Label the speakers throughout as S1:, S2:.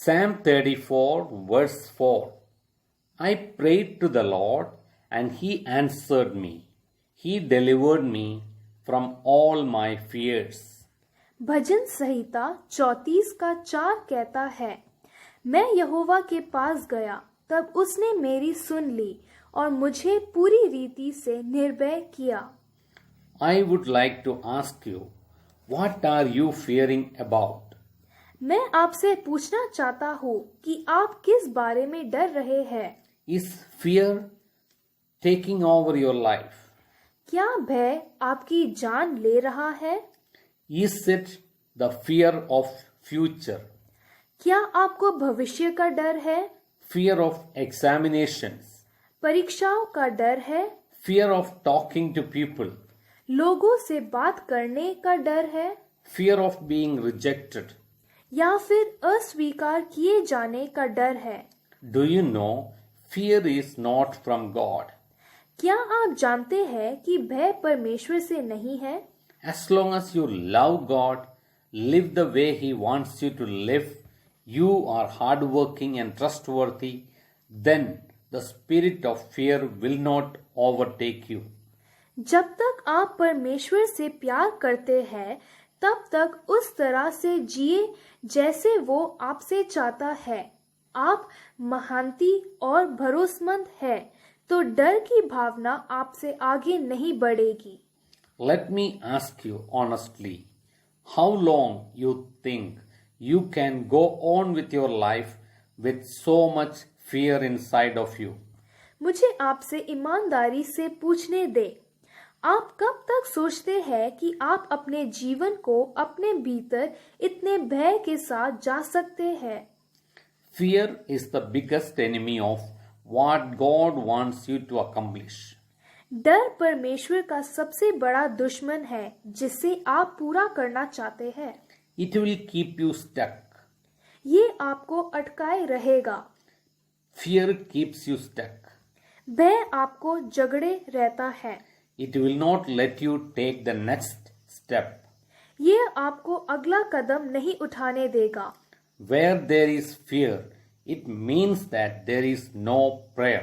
S1: Psalm 34 verse 4. I prayed to the Lord and he answered me. He delivered me from all my fears.
S2: भजन संहिता 34:4 कहता है, मैं यहोवा के पास गया, तब उसने मेरी सुन ली और मुझे पूरी रीति से निर्भय किया।
S1: I would like to ask you, what are you fearing about?
S2: मैं आपसे पूछना चाहता हूँ कि आप किस बारे में डर रहे हैं?
S1: Is fear taking over your life?
S2: क्या भय आपकी जान ले रहा है?
S1: Is it the fear of future?
S2: क्या आपको भविष्य का डर है?
S1: Fear of examinations?
S2: परीक्षाओं का डर है?
S1: Fear of talking to people?
S2: लोगों से बात करने का डर है?
S1: Fear of being rejected?
S2: या फिर अस्वीकार किए जाने का डर है?
S1: Do you know fear is not from God?
S2: क्या आप जानते हैं कि भय परमेश्वर से नहीं है?
S1: As long as you love God, live the way He wants you to live, you are hardworking and trustworthy, then the spirit of fear will not overtake you.
S2: जब तक आप परमेश्वर से प्यार करते हैं, तब तक उस तरह से जिए जैसे वो आपसे चाहता है। आप मेहनती और भरोसेमंद हैं, तो डर की भावना आपसे आगे नहीं बढ़ेगी।
S1: Let me ask you honestly, how long you think you can go on with your life with so much fear inside of you?
S2: मुझे आपसे ईमानदारी से पूछने दे, आप कब तक सोचते हैं कि आप अपने जीवन को अपने भीतर इतने भय के साथ जा सकते हैं?
S1: Fear is the biggest enemy of what God wants you to accomplish.
S2: डर परमेश्वर का सबसे बड़ा दुश्मन है जिसे आप पूरा करना चाहते हैं।
S1: It will keep you stuck.
S2: ये आपको अटकाए रहेगा।
S1: Fear keeps you stuck.
S2: भय आपको जकड़े रहता है।
S1: It will not let you take the next step.
S2: ये आपको अगला कदम नहीं उठाने देगा।
S1: Where there is fear, it means that there is no prayer.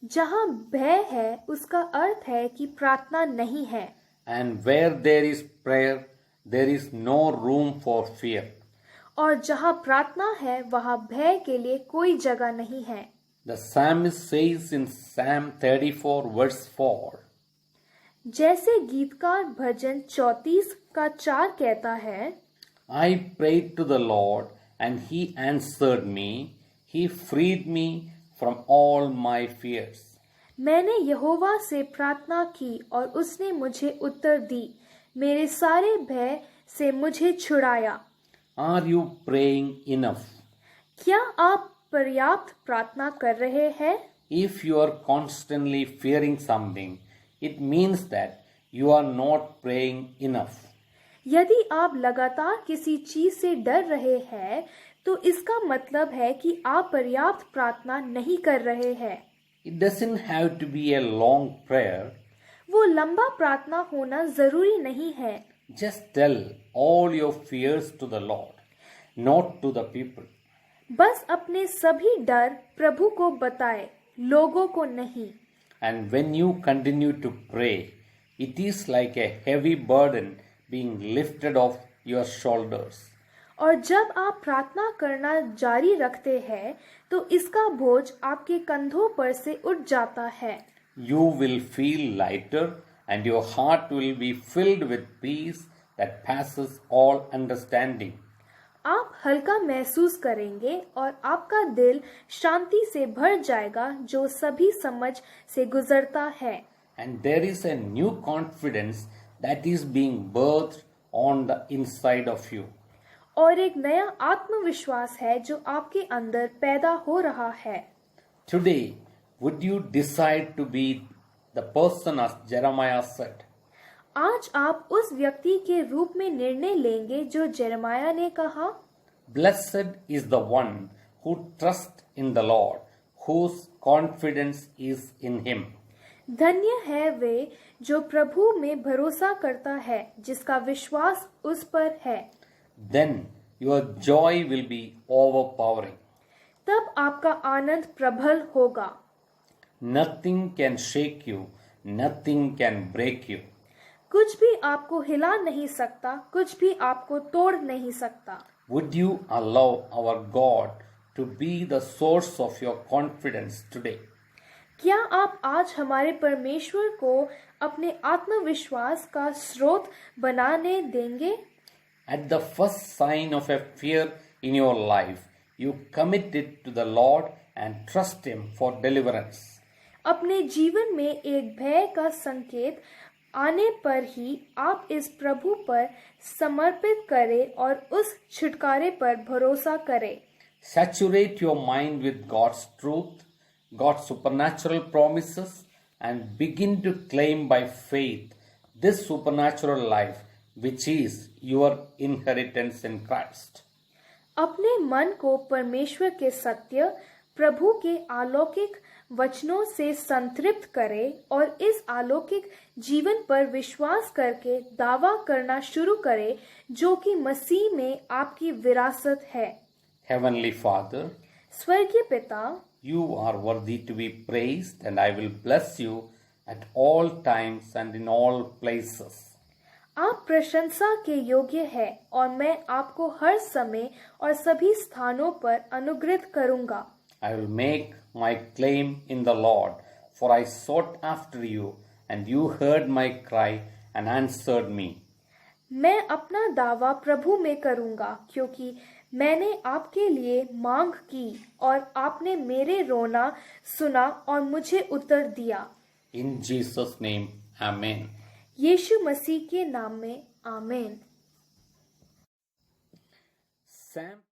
S2: जहाँ भय है, उसका अर्थ है कि प्रार्थना नहीं है।
S1: And where there is prayer, there is no room for fear.
S2: और जहाँ प्रार्थना है, वहाँ भय के लिए कोई जगह नहीं है।
S1: The psalmist says in Psalm 34 verse 4.
S2: जैसे गीतकार भजन 34:4 कहता है,
S1: I prayed to the Lord and He answered me. He freed me from all my fears.
S2: मैंने यहोवा से प्रार्थना की और उसने मुझे उत्तर दी, मेरे सारे भय से मुझे छुड़ाया।
S1: Are you praying enough?
S2: क्या आप पर्याप्त प्रार्थना कर रहे हैं?
S1: If you are constantly fearing something, it means that you are not praying enough.
S2: यदि आप लगातार किसी चीज से डर रहे हैं, तो इसका मतलब है कि आप पर्याप्त प्रार्थना नहीं कर रहे हैं।
S1: It doesn't have to be a long prayer.
S2: वो लंबा प्रार्थना होना जरूरी नहीं है।
S1: Just tell all your fears to the Lord, not to the people.
S2: बस अपने सभी डर प्रभु को बताएं, लोगों को नहीं।
S1: And when you continue to pray, it is like a heavy burden being lifted off your shoulders.
S2: और जब आप प्रार्थना करना जारी रखते हैं, तो इसका बोझ आपके कंधों पर से उठ जाता है।
S1: You will feel lighter and your heart will be filled with peace that passes all understanding.
S2: आप हल्का महसूस करेंगे और आपका दिल शांति से भर जाएगा जो सभी समझ से गुजरता है।
S1: And there is a new confidence that is being birthed on the inside of you.
S2: और एक नया आत्मविश्वास है जो आपके अंदर पैदा हो रहा है।
S1: Today, would you decide to be the person as Jeremiah said?
S2: आज आप उस व्यक्ति के रूप में निर्णय लेंगे जो जेरेमाया ने कहा,
S1: Blessed is the one who trusts in the Lord, whose confidence is in Him.
S2: धन्य है वे जो प्रभु में भरोसा करता है, जिसका विश्वास उस पर है।
S1: Then your joy will be overpowering.
S2: तब आपका आनंद प्रबल होगा।
S1: Nothing can shake you, nothing can break you.
S2: कुछ भी आपको हिला नहीं सकता, कुछ भी आपको तोड़ नहीं सकता।
S1: Would you allow our God to be the source of your confidence today?
S2: क्या आप आज हमारे परमेश्वर को अपने आत्मविश्वास का स्रोत बनाने देंगे?
S1: At the first sign of a fear in your life, you commit it to the Lord and trust Him for deliverance.
S2: अपने जीवन में एक भय का संकेत आने पर ही आप इस प्रभु पर समर्पित करें और उस छुटकारे पर भरोसा करें।
S1: Saturate your mind with God's truth, God's supernatural promises, and begin to claim by faith this supernatural life which is your inheritance in Christ.
S2: अपने मन को परमेश्वर के सत्य, प्रभु के अलौकिक वचनों से संतृप्त करें और इस अलौकिक जीवन पर विश्वास करके दावा करना शुरू करें जो कि मसीह में आपकी विरासत है।
S1: Heavenly Father,
S2: स्वर्गीय पिता,
S1: you are worthy to be praised, and I will bless you at all times and in all places.
S2: आप प्रशंसा के योग्य है और मैं आपको हर समय और सभी स्थानों पर अनुग्रहित करूंगा।
S1: I will make my claim in the Lord, for I sought after you, and you heard my cry and answered me.
S2: मैं अपना दावा प्रभु में करूंगा क्योंकि मैंने आपके लिए मांग की और आपने मेरे रोना सुना और मुझे उत्तर दिया।
S1: In Jesus' name, Amen.
S2: यीशु मसीह के नाम में आमीन।
S1: Sam